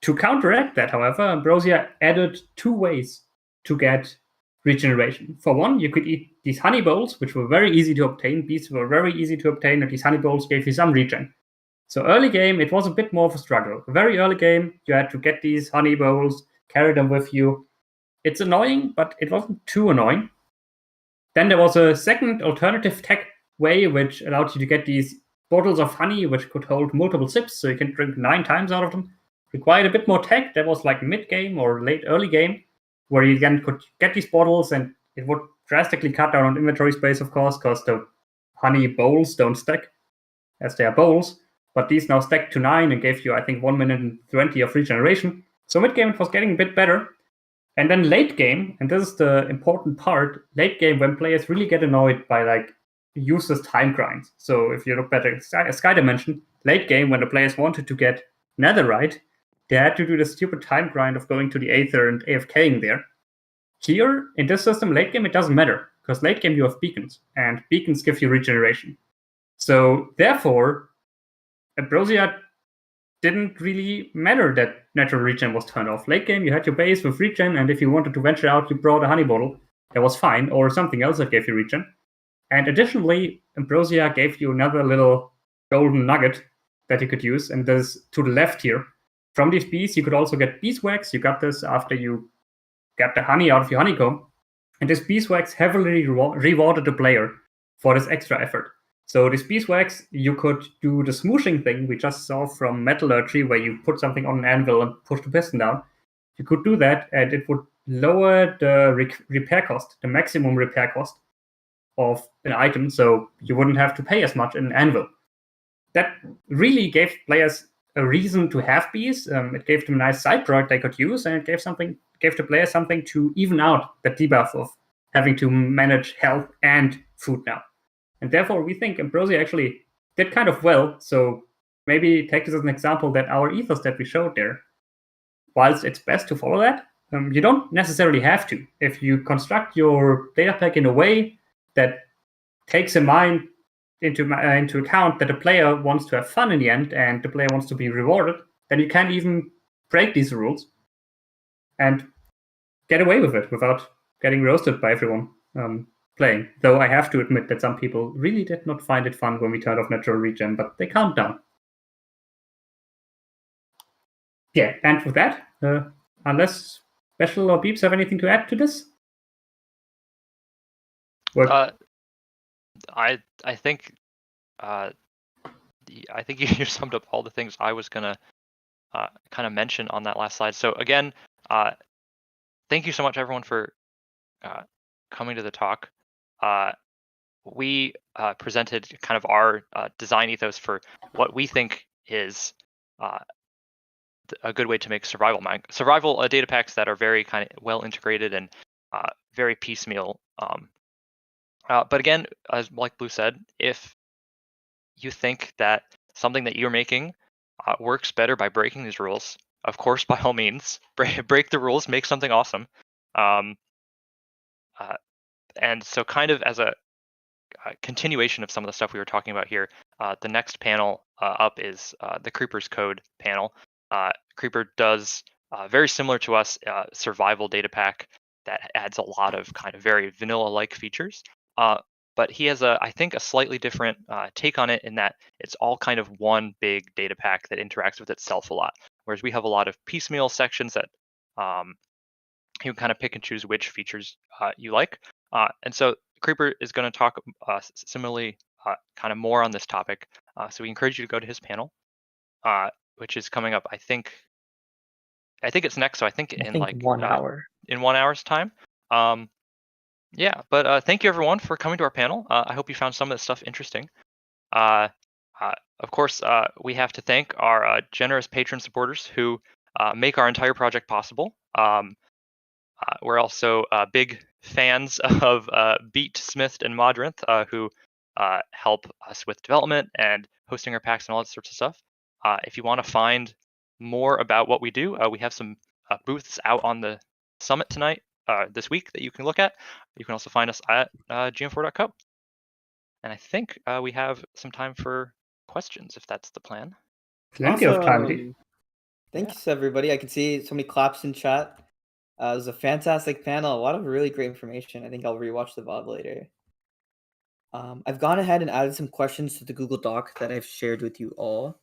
To counteract that, however, Ambrosia added 2 ways to get regeneration. For one, you could eat these honey bowls, which were very easy to obtain. Bees were very easy to obtain, and these honey bowls gave you some regen. So early game, it was a bit more of a struggle. Very early game, you had to get these honey bowls, carry them with you. It's annoying, but it wasn't too annoying. Then there was a second alternative tech way, which allowed you to get these bottles of honey, which could hold multiple sips, so you can drink 9 times out of them. Required a bit more tech. That was like mid-game or late early game, where you again could get these bottles, and it would drastically cut down on inventory space, of course, because the honey bowls don't stack as they are bowls. But these now stacked to 9 and gave you, I think, 1 minute and 20 of regeneration. So mid-game it was getting a bit better. And then late game, and this is the important part, late game when players really get annoyed by like useless time grinds. So if you look back at Sky Dimension, late game when the players wanted to get netherite, they had to do the stupid time grind of going to the Aether and AFKing there. here in this system, late game, it doesn't matter, because late game you have beacons, and beacons give you regeneration. So therefore, Ambrosia didn't really matter that natural regen was turned off. Late game, you had your base with regen, and if you wanted to venture out, you brought a honey bottle. That was fine, or something else that gave you regen. And additionally, Ambrosia gave you another little golden nugget that you could use, and this to the left here. From these bees, you could also get beeswax. You got this after you got the honey out of your honeycomb. And this beeswax heavily rewarded the player for this extra effort. So this beeswax, you could do the smooshing thing we just saw from metallurgy, where you put something on an anvil and push the piston down. You could do that, and it would lower the repair cost, the maximum repair cost of an item, so you wouldn't have to pay as much in an anvil. That really gave players a reason to have bees. It gave them a nice side product they could use, and it gave the player something to even out the debuff of having to manage health and food now. And therefore, we think Ambrosia actually did kind of well. So maybe take this as an example that our ethos that we showed there, whilst it's best to follow that, you don't necessarily have to. If you construct your data pack in a way that takes in mind into account that the player wants to have fun in the end and the player wants to be rewarded, then you can even break these rules and get away with it without getting roasted by everyone playing. Though I have to admit that some people really did not find it fun when we turned off natural regen, but they calmed down. Yeah, and with that, unless Special or Beeps have anything to add to this? I think you summed up all the things I was gonna kind of mention on that last slide. So again, thank you so much everyone for coming to the talk. We presented kind of our design ethos for what we think is a good way to make survival data packs that are very kind of well integrated and very piecemeal. But again, as like Blue said, if you think that something that you're making works better by breaking these rules, of course, by all means, break the rules, make something awesome. And so kind of as a continuation of some of the stuff we were talking about here, the next panel up is the Creeper's Code panel. Creeper does very similar to us survival data pack that adds a lot of kind of very vanilla-like features. But he has I think a slightly different take on it in that it's all kind of one big data pack that interacts with itself a lot. Whereas we have a lot of piecemeal sections that you can kind of pick and choose which features you like. And so Creeper is going to talk similarly kind of more on this topic. So we encourage you to go to his panel, which is coming up, I think it's next. So I think in like 1 hour. In 1 hour's time. Yeah, but thank you everyone for coming to our panel. I hope you found some of this stuff interesting. Of course, we have to thank our generous patron supporters who make our entire project possible. We're also big fans of Beat, Smith, and Modrinth, who help us with development and hosting our packs and all that sorts of stuff. If you want to find more about what we do, we have some booths out on the summit tonight. This week that you can look at. You can also find us at gm4.co. And I think we have some time for questions, if that's the plan. Plenty of time. Thanks, everybody. I can see so many claps in chat. It was a fantastic panel. A lot of really great information. I think I'll rewatch the VOD later. I've gone ahead and added some questions to the Google Doc that I've shared with you all.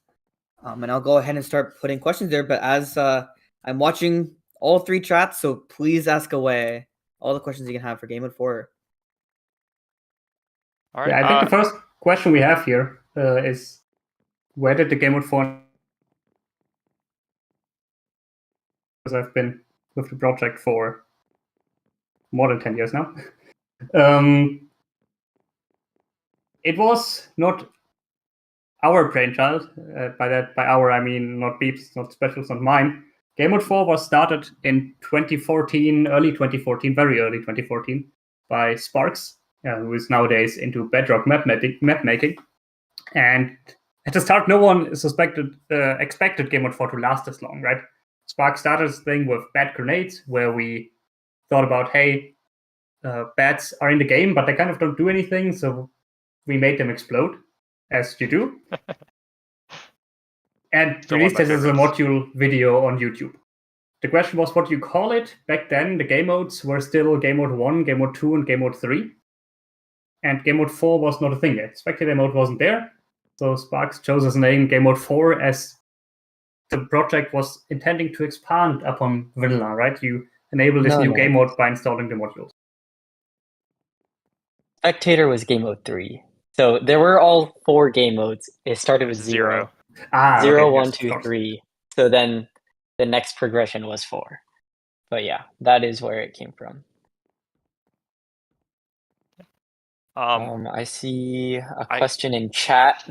And I'll go ahead and start putting questions there. But as I'm watching all 3 chats, so please ask away all the questions you can have for Gamemode 4. All right. Yeah, I think the first question we have here is, where did the Gamemode 4? Because I've been with the project for more than 10 years now. It was not our brainchild. By our, I mean not Beeps, not Specials, not mine. Gamemode 4 was started in 2014, early 2014, very early 2014, by Sparks, who is nowadays into Bedrock map making. And at the start, no one expected Gamemode 4 to last this long, right? Sparks started this thing with bad grenades, where we thought about, hey, bats are in the game, but they kind of don't do anything, so we made them explode, as you do. And Still one of released my this as a favorites. module video on YouTube. The question was what you call it. Back then, the game modes were still Game Mode 1, Game Mode 2, and Game Mode 3. And Game Mode 4 was not a thing yet. Spectator mode wasn't there. So Sparks chose as a name Game Mode 4 as the project was intending to expand upon vanilla, right? You enable this new game mode by installing the modules. Spectator was game mode 3. So there were all 4 game modes. It started It with was 0. 0, 0, okay, 1, yes, 2, 3. So then the next progression was 4. But yeah, that is where it came from. I see a question in chat.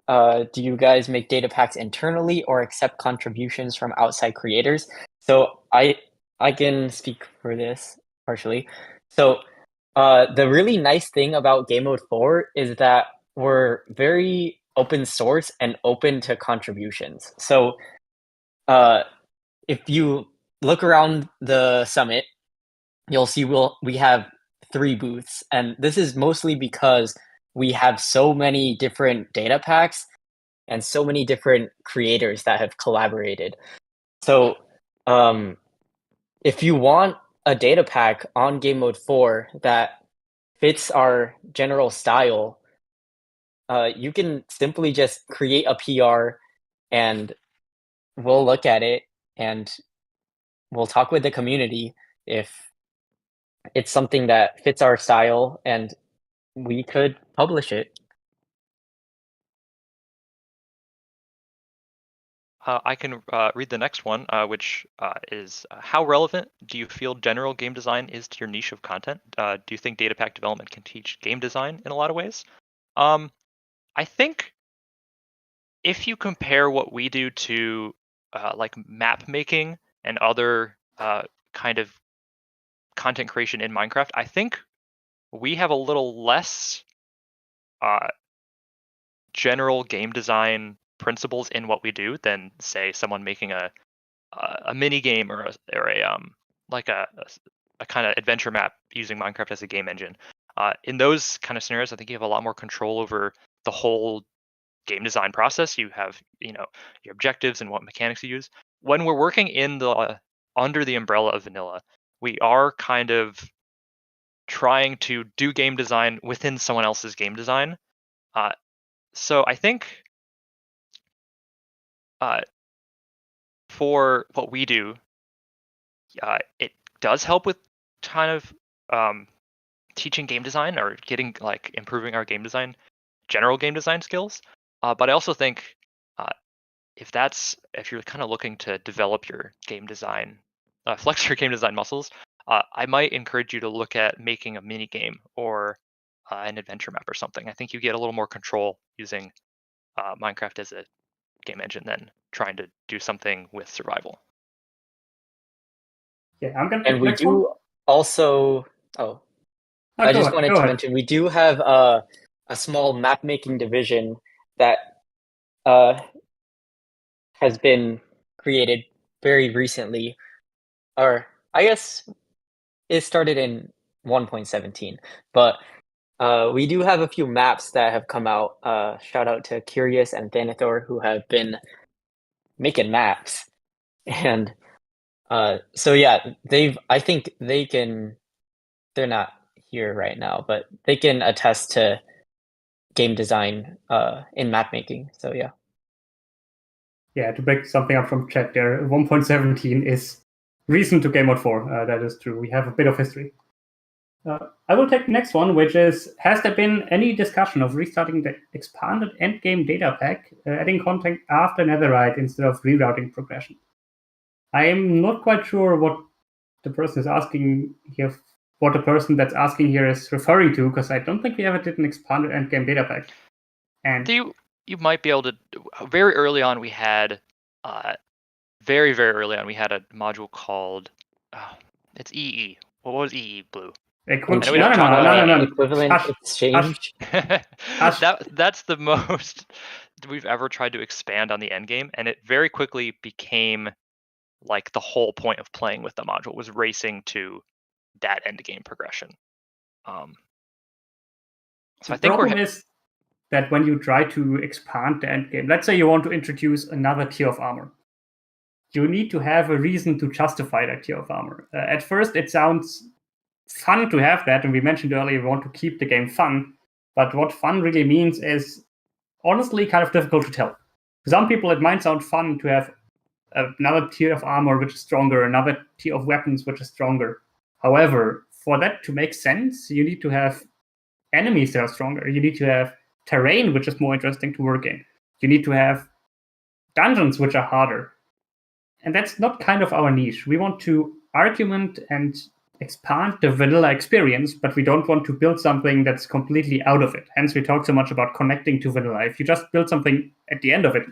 Do you guys make data packs internally or accept contributions from outside creators? So I can speak for this partially. So the really nice thing about Game Mode 4 is that we're very open source and open to contributions. So if you look around the summit, you'll see we have 3 booths, and this is mostly because we have so many different data packs and so many different creators that have collaborated. So if you want a data pack on Game Mode 4 that fits our general style, you can simply just create a PR and we'll look at it and we'll talk with the community if it's something that fits our style, and we could publish it. I can read the next one, which is how relevant do you feel general game design is to your niche of content? Do you think data pack development can teach game design in a lot of ways? I think if you compare what we do to like map making and other kind of content creation in Minecraft, I think we have a little less general game design principles in what we do than say someone making a mini game or a kind of adventure map using Minecraft as a game engine. In those kind of scenarios, I think you have a lot more control over the whole game design process. You have your objectives and what mechanics you use. When we're working in the under the umbrella of vanilla, we are kind of trying to do game design within someone else's game design. So I think for what we do, it does help with kind of teaching game design or getting like improving our general game design skills. But I also think if you're kind of looking to develop your game design, flex your game design muscles, I might encourage you to look at making a mini game or an adventure map or something. I think you get a little more control using Minecraft as a game engine than trying to do something with survival. Yeah, I'm gonna. And we do also. Oh, I just wanted to mention we do have a small map making division that has been created very recently, or I guess it started in 1.17, but we do have a few maps that have come out. Shout out to Curious and Thanathor who have been making maps, and so yeah, I think they can. They're not here right now, but they can attest to game design in map making. So yeah. Yeah, to pick something up from chat there, 1.17 is recent to Game Mode 4. That is true. We have a bit of history. I will take the next one, which is, has there been any discussion of restarting the expanded endgame data pack, adding content after Netherite instead of rerouting progression? I am not quite sure what the person is asking here, what the person that's asking here is referring to, because I don't think we ever did an expanded endgame data pack. And you might be able to. Very early on, we had, very early on, we had a module called, it's EE. What was EE, Blue? Equivalent exchange. That's the most we've ever tried to expand on the end game, and it very quickly became like the whole point of playing with the module was racing to that end game progression. So The I think problem is that when you try to expand the end game, let's say you want to introduce another tier of armor, you need to have a reason to justify that tier of armor. At first, it sounds fun to have that, and we mentioned earlier we want to keep the game fun, but what fun really means is honestly kind of difficult to tell. For some people, it might sound fun to have another tier of armor which is stronger, another tier of weapons which is stronger. However, for that to make sense, you need to have enemies that are stronger. You need to have terrain which is more interesting to work in. You need to have dungeons which are harder. And that's not kind of our niche. We want to argument and expand the vanilla experience, but we don't want to build something that's completely out of it. Hence, we talk so much about connecting to vanilla. If you just build something at the end of it,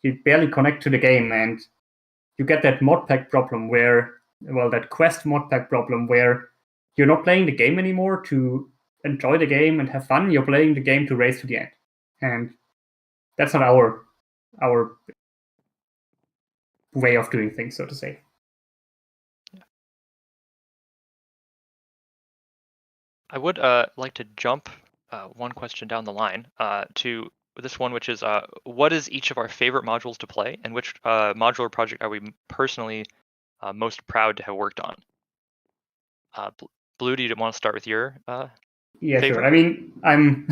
you barely connect to the game, and you get that mod pack problem where, well, that quest mod pack problem where you're not playing the game anymore to enjoy the game and have fun. You're playing the game to race to the end, and that's not our way of doing things, so to say. I would like to jump one question down the line to this one, which is what is each of our favorite modules to play, and which modular project are we personally most proud to have worked on? Blue, do you want to start with your Yeah, favorite? sure. I mean, I'm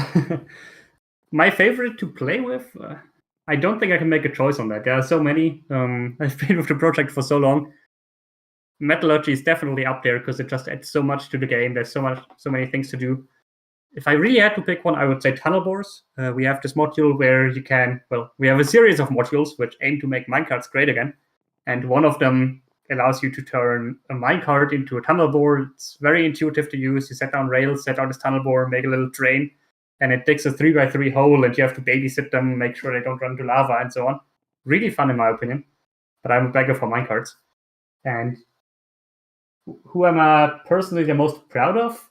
my favorite to play with. I don't think I can make a choice on that. There are so many. I've been with the project for so long. Metallurgy is definitely up there because it just adds so much to the game. There's so many things to do. If I really had to pick one, I would say tunnel bores. We have this module where you can, well, we have a series of modules which aim to make minecarts great again. And one of them allows you to turn a minecart into a tunnel bore. It's very intuitive to use. You set down rails, set down this tunnel bore, make a little train, and it digs a 3x3 hole, and you have to babysit them, make sure they don't run into lava, and so on. Really fun, in my opinion. But I'm a beggar for minecarts. And who am I personally the most proud of?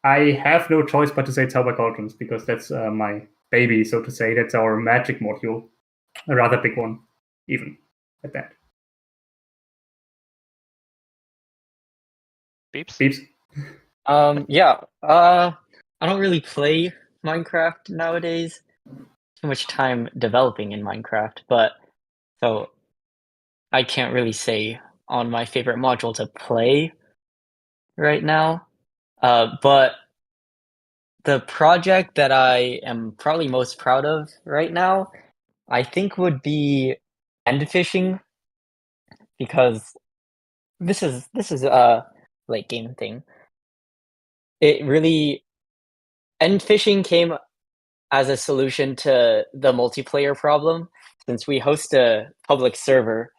I have no choice but to say Zauber Cauldrons, because that's my baby, so to say. That's our magic module. A rather big one, even, at that. Beeps? Beeps? Yeah. I don't really play Minecraft nowadays. Too much time developing in Minecraft, but so I can't really say on my favorite module to play right now. But the project that I am probably most proud of right now, I think would be end fishing, because this is a late game thing. It really end fishing came as a solution to the multiplayer problem. Since we host a public server,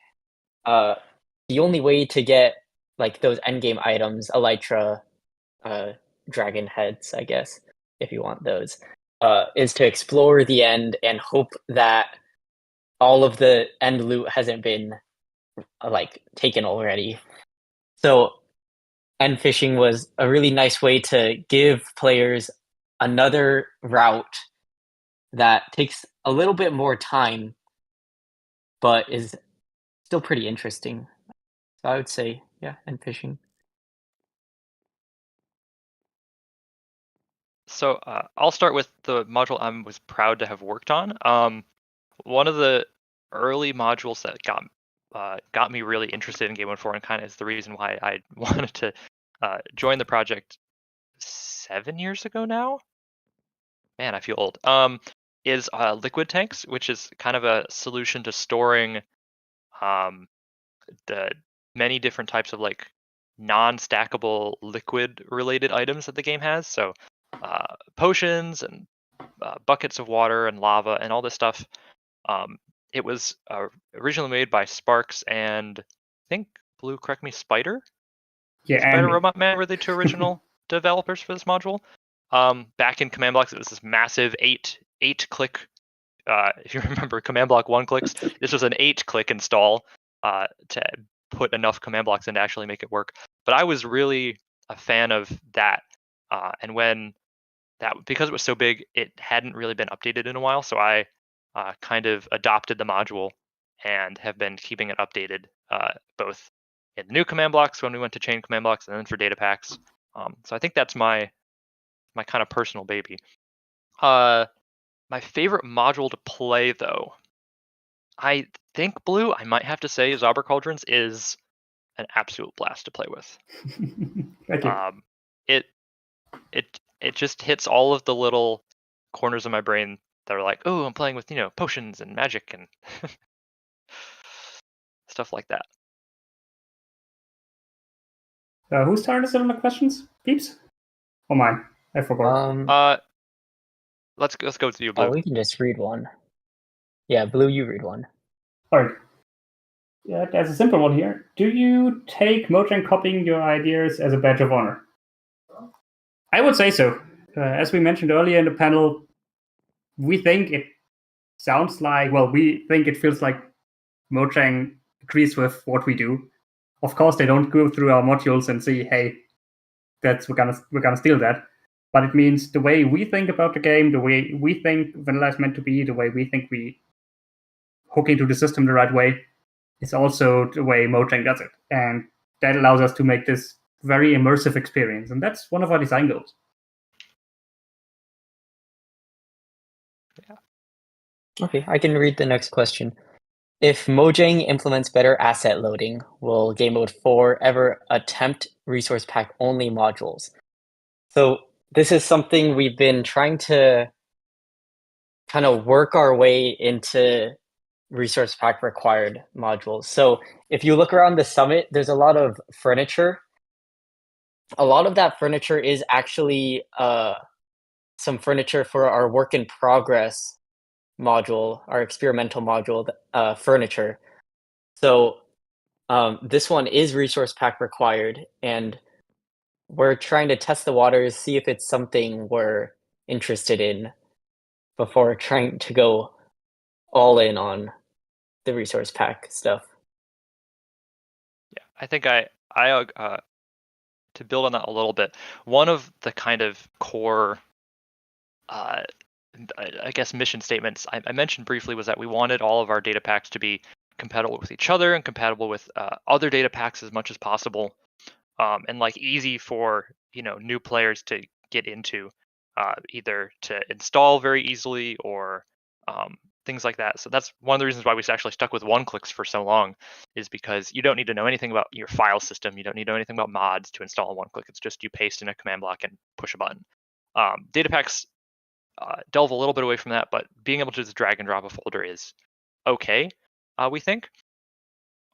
the only way to get like those endgame items, elytra, dragon heads, I guess, if you want those, is to explore the end and hope that all of the end loot hasn't been like taken already. So end fishing was a really nice way to give players another route that takes a little bit more time, but is still pretty interesting. So I would say, yeah, end fishing. So I'll start with the module I was proud to have worked on. One of the early modules that got me really interested in Gamemode 4 and kind of is the reason why I wanted to join the project 7 years ago now. Man, I feel old. Is liquid tanks, which is kind of a solution to storing the many different types of like non-stackable liquid related items that the game has. So potions and buckets of water and lava and all this stuff. It was originally made by Sparks and I think Blue, correct me, Spider? Yeah, Spider and Robot Man were the two original developers for this module. Back in command blocks, it was this massive eight click. If you remember, command block 1 clicks. This was an 8-click install to put enough command blocks in to actually make it work. But I was really a fan of that, and when that, because it was so big, it hadn't really been updated in a while. So I kind of adopted the module and have been keeping it updated both in the new command blocks when we went to chain command blocks and then for data packs. So I think that's my kind of personal baby. My favorite module to play, though, I think Blue, I might have to say, Zauber Cauldrons is an absolute blast to play with. Thank you. It just hits all of the little corners of my brain that are like, oh, I'm playing with potions and magic and stuff like that. Whose turn is it on the questions? Peeps? Or mine? I forgot. Let's go to you, Blue. We can just read one. Yeah, Blue, you read one. All right. Yeah, there's a simple one here. Do you take Mojang copying your ideas as a badge of honor? I would say so. As we mentioned earlier in the panel, we think it sounds like, we think it feels like Mojang agrees with what we do. Of course, they don't go through our modules and say, hey, we're gonna steal that. But it means the way we think about the game, the way we think vanilla is meant to be, the way we think we hook into the system the right way, is also the way Mojang does it. And that allows us to make this very immersive experience. And that's one of our design goals. Yeah. Okay, I can read the next question. If Mojang implements better asset loading, will Gamemode 4 ever attempt resource pack only modules? So this is something we've been trying to kind of work our way into resource pack required modules. So if you look around the summit, there's a lot of furniture. A lot of that furniture is actually some furniture for our work in progress module, our experimental module, furniture. So this one is resource pack required, and we're trying to test the waters, see if it's something we're interested in before trying to go all in on the resource pack stuff. Yeah, I think I to build on that a little bit, one of the kind of core I guess mission statements I mentioned briefly was that we wanted all of our data packs to be compatible with each other and compatible with other data packs as much as possible, and like easy for new players to get into, either to install very easily or things like that. So that's one of the reasons why we actually stuck with one-clicks for so long, is because you don't need to know anything about your file system. You don't need to know anything about mods to install a one-click. It's just you paste in a command block and push a button. Data packs delve a little bit away from that, but being able to just drag and drop a folder is okay, we think.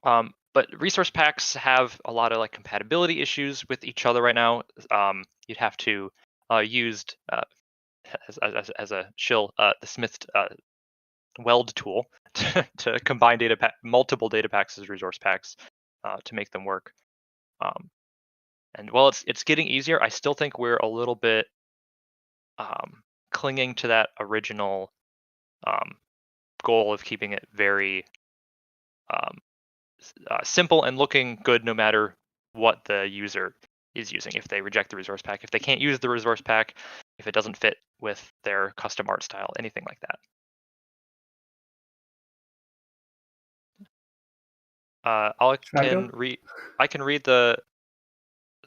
But resource packs have a lot of like compatibility issues with each other right now. You'd have to use as a shill the Smith weld tool to combine multiple data packs as resource packs to make them work. And while it's getting easier, I still think we're a little bit clinging to that original goal of keeping it very simple and looking good no matter what the user is using. If they reject the resource pack, if they can't use the resource pack, if it doesn't fit with their custom art style, anything like that. I can read the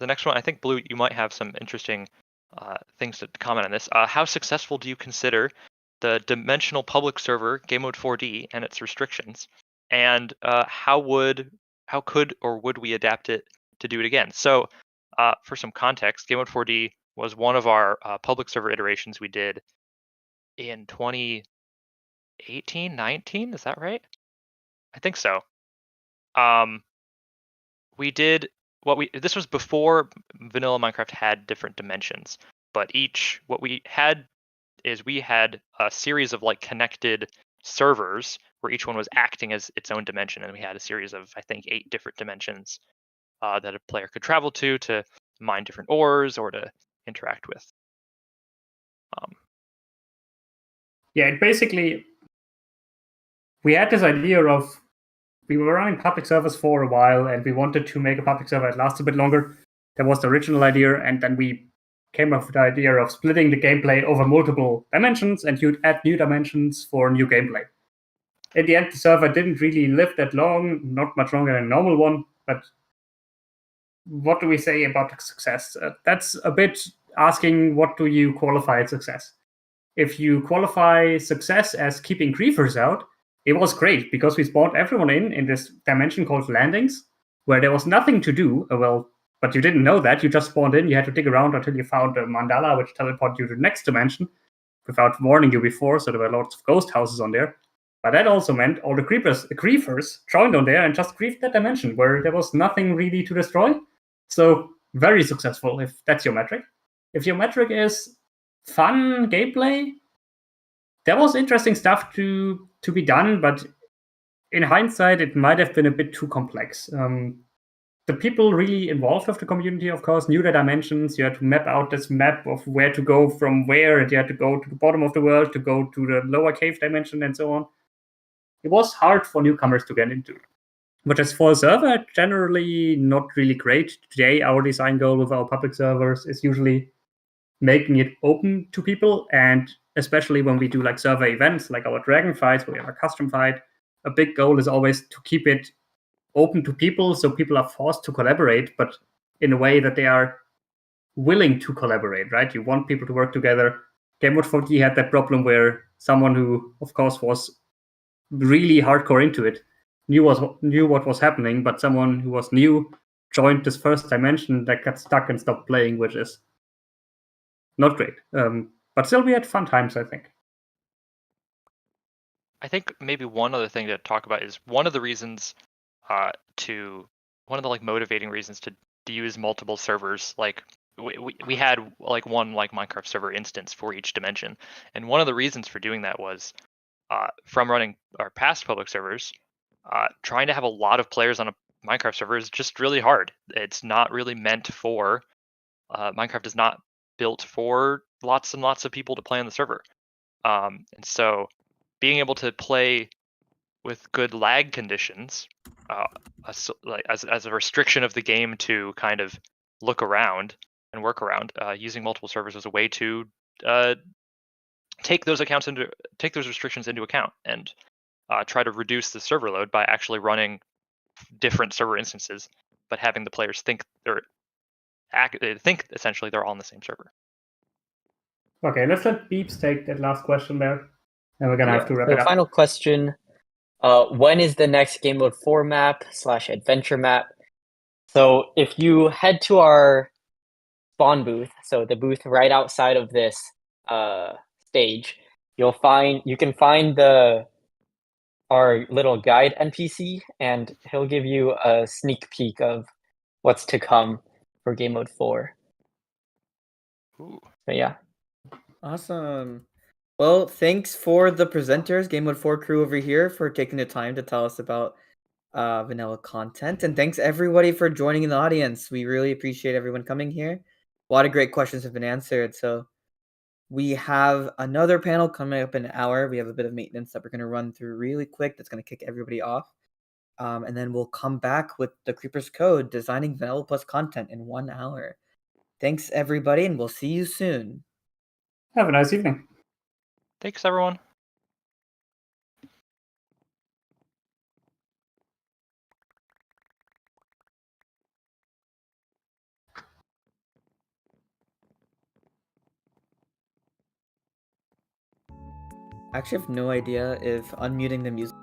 next one. I think Blue, you might have some interesting things to comment on this. How successful do you consider the dimensional public server Gamemode 4D and its restrictions? And how could or would we adapt it to do it again? So for some context, Gamemode 4D was one of our public server iterations we did in 2018, 19. Is that right? I think so. We did this was before vanilla Minecraft had different dimensions, but what we had is we had a series of like connected servers where each one was acting as its own dimension, and we had a series of I think 8 different dimensions that a player could travel to mine different ores or to interact with. Basically, we had this idea of, we were running public servers for a while, and we wanted to make a public server that lasts a bit longer. That was the original idea, and then we came up with the idea of splitting the gameplay over multiple dimensions, and you'd add new dimensions for new gameplay. in the end, the server didn't really live that long, not much longer than a normal one. But what do we say about success? That's a bit asking, what do you qualify as success? If you qualify success as keeping griefers out, it was great because we spawned everyone in this dimension called landings, where there was nothing to do. But you didn't know that. You just spawned in. You had to dig around until you found a mandala, which teleported you to the next dimension without warning you before. So there were lots of ghost houses on there. But that also meant all the griefers joined on there and just griefed that dimension where there was nothing really to destroy. So very successful if that's your metric. If your metric is fun gameplay, there was interesting stuff to be done, but in hindsight, it might have been a bit too complex. The people really involved with the community, of course, knew the dimensions. You had to map out this map of where to go from where, and you had to go to the bottom of the world to go to the lower cave dimension and so on. It was hard for newcomers to get into. But as for a server, generally not really great. Today, our design goal with our public servers is usually making it open to people, and especially when we do like server events, like our dragon fights, where we have a custom fight, a big goal is always to keep it open to people, so people are forced to collaborate, but in a way that they are willing to collaborate, right? You want people to work together. Gamemode 4D had that problem where someone who, of course, was really hardcore into it knew what was happening, but someone who was new joined this first dimension that got stuck and stopped playing, which is not great. But still, we had fun times, I think. I think maybe one other thing to talk about is one of the reasons one of the like motivating reasons to use multiple servers. Like we had like one like Minecraft server instance for each dimension, and one of the reasons for doing that was from running our past public servers, trying to have a lot of players on a Minecraft server is just really hard. It's not really meant for Minecraft is not built for lots and lots of people to play on the server, and so being able to play with good lag conditions, like as a restriction of the game to kind of look around and work around, using multiple servers was a way to take those restrictions into account and try to reduce the server load by actually running different server instances, but having the players think essentially they're all on the same server. Okay, let's let Beeps take that last question there, and we're gonna have to wrap it The up. final question: when is the next Gamemode 4 map/adventure map? So if you head to our spawn booth, so the booth right outside of this stage, you can find our little guide NPC, and he'll give you a sneak peek of what's to come for Gamemode 4. Ooh. So yeah. Awesome. Well, thanks for the presenters, Gamemode 4 crew over here, for taking the time to tell us about vanilla content. And thanks everybody for joining in the audience. We really appreciate everyone coming here. A lot of great questions have been answered. So we have another panel coming up in an hour. We have a bit of maintenance that we're going to run through really quick. That's going to kick everybody off. And then we'll come back with the Creeper's Code, designing vanilla plus content in 1 hour. Thanks everybody, and we'll see you soon. Have a nice evening. Thanks, everyone. I actually have no idea if unmuting the music